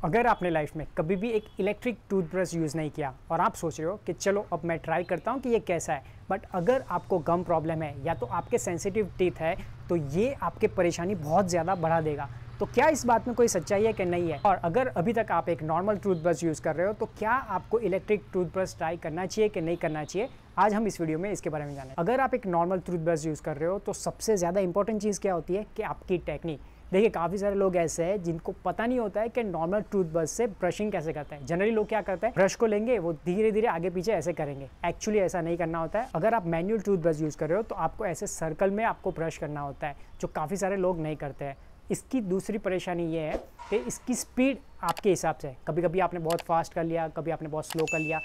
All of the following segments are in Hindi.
अगर आपने लाइफ में कभी भी एक इलेक्ट्रिक टूथब्रश यूज़ नहीं किया और आप सोच रहे हो कि चलो अब मैं ट्राई करता हूँ कि ये कैसा है, बट अगर आपको गम प्रॉब्लम है या तो आपके सेंसिटिव टीथ है तो ये आपके परेशानी बहुत ज़्यादा बढ़ा देगा। तो क्या इस बात में कोई सच्चाई है कि नहीं है? और अगर अभी तक आप एक नॉर्मल टूथब्रश यूज़ कर रहे हो तो क्या आपको इलेक्ट्रिक टूथब्रश ट्राई करना चाहिए कि नहीं करना चाहिए, आज हम इस वीडियो में इसके बारे में जानें। अगर आप एक नॉर्मल टूथब्रश यूज़ कर रहे हो तो सबसे ज़्यादा इंपॉर्टेंट चीज़ क्या होती है कि आपकी टेक्निक। देखिए काफ़ी सारे लोग ऐसे हैं जिनको पता नहीं होता है कि नॉर्मल टूथब्रश से ब्रशिंग कैसे करते हैं। जनरली लोग क्या करते हैं, ब्रश को लेंगे, वो धीरे धीरे आगे पीछे ऐसे करेंगे। एक्चुअली ऐसा नहीं करना होता है। अगर आप मैनुअल टूथब्रश यूज़ कर रहे हो तो आपको ऐसे सर्कल में आपको ब्रश करना होता है, जो काफ़ी सारे लोग नहीं करते हैं। इसकी दूसरी परेशानी ये है कि इसकी स्पीड आपके हिसाब से, कभी कभी आपने बहुत फास्ट कर लिया, कभी आपने बहुत स्लो कर लिया।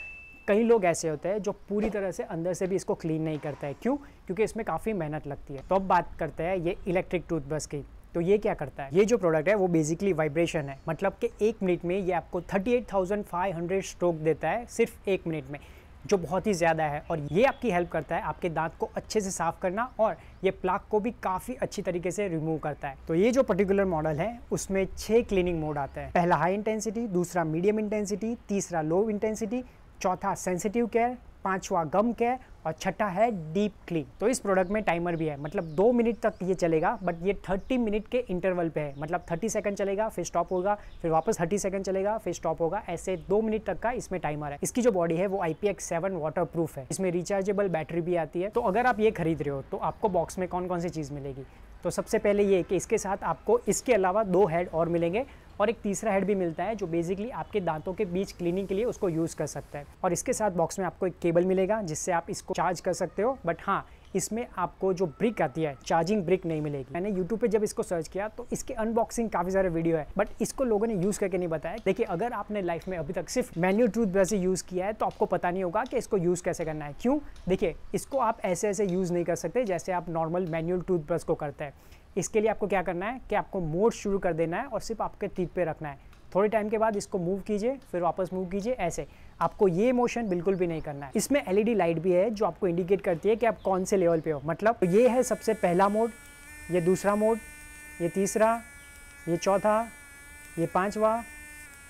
कई लोग ऐसे होते हैं जो पूरी तरह से अंदर से भी इसको क्लीन नहीं करते हैं। क्यों? क्योंकि इसमें काफ़ी मेहनत लगती है। तो अब बात करते हैं ये इलेक्ट्रिक टूथब्रश की। तो ये क्या करता है, ये जो प्रोडक्ट है वो बेसिकली वाइब्रेशन है, मतलब कि 1 मिनट में ये आपको 38,500 स्ट्रोक देता है, सिर्फ 1 मिनट में, जो बहुत ही ज़्यादा है। और ये आपकी हेल्प करता है आपके दांत को अच्छे से साफ करना, और ये प्लाक को भी काफ़ी अच्छी तरीके से रिमूव करता है। तो ये जो पर्टिकुलर मॉडल है उसमें 6 क्लीनिंग मोड आते हैं। पहला हाई इंटेंसिटी, दूसरा मीडियम इंटेंसिटी, तीसरा लो इंटेंसिटी, चौथा सेंसिटिव केयर, पांचवा गम केयर और छठा है डीप क्लीन। तो इस प्रोडक्ट में टाइमर भी है, मतलब 2 मिनट तक ये चलेगा, बट ये 30 मिनट के इंटरवल पे है। मतलब 30 सेकंड चलेगा, फिर स्टॉप होगा, फिर वापस 30 सेकंड चलेगा, फिर स्टॉप होगा। ऐसे 2 मिनट तक का इसमें टाइमर है। इसकी जो बॉडी है वो IPX7 वाटर प्रूफ है। इसमें रिचार्जेबल बैटरी भी आती है। तो अगर आप ये खरीद रहे हो तो आपको बॉक्स में कौन कौन सी चीज़ मिलेगी? तो सबसे पहले ये कि इसके साथ आपको इसके अलावा 2 हेड और मिलेंगे, और एक तीसरा हेड भी मिलता है जो बेसिकली आपके दांतों के बीच क्लीनिंग के लिए उसको यूज़ कर सकता है। और इसके साथ बॉक्स में आपको एक केबल मिलेगा जिससे आप इसको चार्ज कर सकते हो। बट हाँ, इसमें आपको जो ब्रिक आती है, चार्जिंग ब्रिक नहीं मिलेगी। मैंने YouTube पे जब इसको सर्च किया तो इसके अनबॉक्सिंग काफ़ी सारे वीडियो है, बट इसको लोगों ने यूज़ करके नहीं बताया। देखिए अगर आपने लाइफ में अभी तक सिर्फ मैनुअल टूथब्रश ही यूज़ किया है तो आपको पता नहीं होगा कि इसको यूज़ कैसे करना है। क्यों? देखिए इसको आप ऐसे ऐसे यूज़ नहीं कर सकते जैसे आप नॉर्मल मैनुअल टूथब्रश को करते हैं। इसके लिए आपको क्या करना है कि आपको मोड शुरू कर देना है और सिर्फ आपके टीथ पे रखना है। थोड़े टाइम के बाद इसको मूव कीजिए, फिर वापस मूव कीजिए। ऐसे आपको ये मोशन बिल्कुल भी नहीं करना है। इसमें LED लाइट भी है जो आपको इंडिकेट करती है कि आप कौन से लेवल पे हो। मतलब ये है सबसे पहला मोड, ये दूसरा मोड, ये तीसरा, ये चौथा, ये पांचवा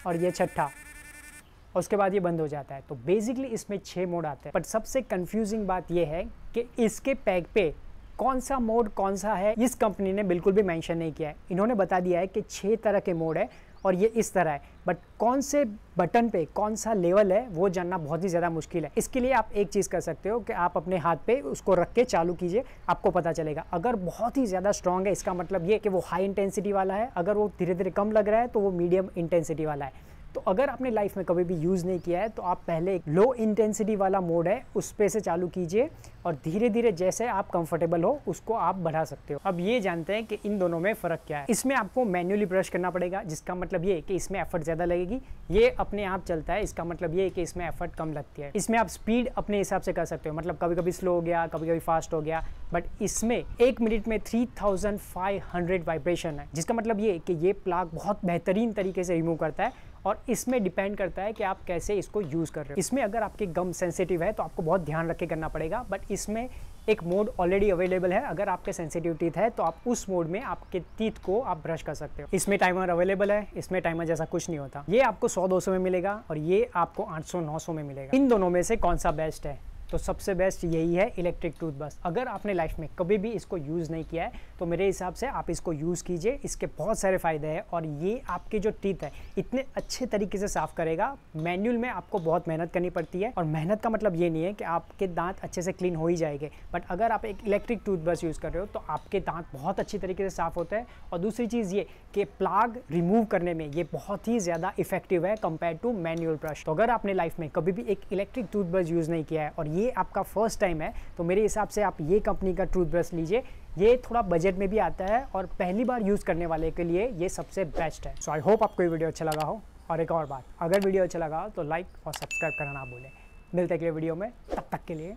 और ये छठा, और उसके बाद ये बंद हो जाता है। तो बेसिकली इसमें 6 मोड आते हैं। बट सबसे कंफ्यूजिंग बात ये है कि इसके पैक पे कौन सा मोड कौन सा है इस कंपनी ने बिल्कुल भी मेंशन नहीं किया है। इन्होंने बता दिया है कि 6 तरह के मोड है और ये इस तरह है, बट कौन से बटन पे कौन सा लेवल है वो जानना बहुत ही ज़्यादा मुश्किल है। इसके लिए आप एक चीज़ कर सकते हो कि आप अपने हाथ पे उसको रख के चालू कीजिए, आपको पता चलेगा। अगर बहुत ही ज़्यादा स्ट्रॉन्ग है इसका मतलब ये कि वो हाई इंटेंसिटी वाला है, अगर वो धीरे धीरे कम लग रहा है तो वो मीडियम इंटेंसिटी वाला है। तो अगर आपने लाइफ में कभी भी यूज़ नहीं किया है तो आप पहले एक लो इंटेंसिटी वाला मोड है उस पे से चालू कीजिए, और धीरे धीरे जैसे आप कंफर्टेबल हो उसको आप बढ़ा सकते हो। अब ये जानते हैं कि इन दोनों में फ़र्क क्या है। इसमें आपको मैन्युअली ब्रश करना पड़ेगा, जिसका मतलब ये है कि इसमें एफर्ट ज़्यादा लगेगी। ये अपने आप चलता है, इसका मतलब ये है कि इसमें एफर्ट कम लगती है। इसमें आप स्पीड अपने हिसाब से कर सकते हो, मतलब कभी कभी स्लो हो गया, कभी कभी फास्ट हो गया। बट इसमें 1 मिनट में 3500 वाइब्रेशन है, जिसका मतलब ये कि ये प्लाक बहुत बेहतरीन तरीके से रिमूव करता है। और इसमें डिपेंड करता है कि आप कैसे इसको यूज़ कर रहे हो। इसमें अगर आपके गम सेंसिटिव है तो आपको बहुत ध्यान रख के करना पड़ेगा, बट इसमें एक मोड ऑलरेडी अवेलेबल है। अगर आपके सेंसिटिव टीथ है तो आप उस मोड में आपके टीथ को आप ब्रश कर सकते हो। इसमें टाइमर अवेलेबल है, इसमें टाइमर जैसा कुछ नहीं होता। ये आपको 100-200 में मिलेगा और ये आपको 800-900 में मिलेगा। इन दोनों में से कौन सा बेस्ट है? तो सबसे बेस्ट यही है इलेक्ट्रिक टूथब्रश। अगर आपने लाइफ में कभी भी इसको यूज़ नहीं किया है तो मेरे हिसाब से आप इसको यूज़ कीजिए। इसके बहुत सारे फ़ायदे हैं और ये आपके जो टीथ है इतने अच्छे तरीके से साफ़ करेगा। मैनुअल में आपको बहुत मेहनत करनी पड़ती है, और मेहनत का मतलब ये नहीं है कि आपके दांत अच्छे से क्लीन हो ही जाएंगे, बट अगर आप एक इलेक्ट्रिक टूथब्रश यूज़ कर रहे हो तो आपके दांत बहुत अच्छी तरीके से साफ़ होते हैं। और दूसरी चीज़ ये कि प्लाग रिमूव करने में ये बहुत ही ज़्यादा इफेक्टिव है कंपेयर टू मैनुअल ब्रश। तो अगर आपने लाइफ में कभी भी एक इलेक्ट्रिक टूथब्रश यूज़ नहीं किया है और ये आपका फर्स्ट टाइम है तो मेरे हिसाब से आप ये कंपनी का टूथब्रश लीजिए। ये थोड़ा बजट में भी आता है और पहली बार यूज़ करने वाले के लिए ये सबसे बेस्ट है। सो आई होप आपको ये वीडियो अच्छा लगा हो। और एक और बात, अगर वीडियो अच्छा लगा हो तो लाइक और सब्सक्राइब करना ना भूलें। मिलते हैं अगले वीडियो में, तब तक के लिए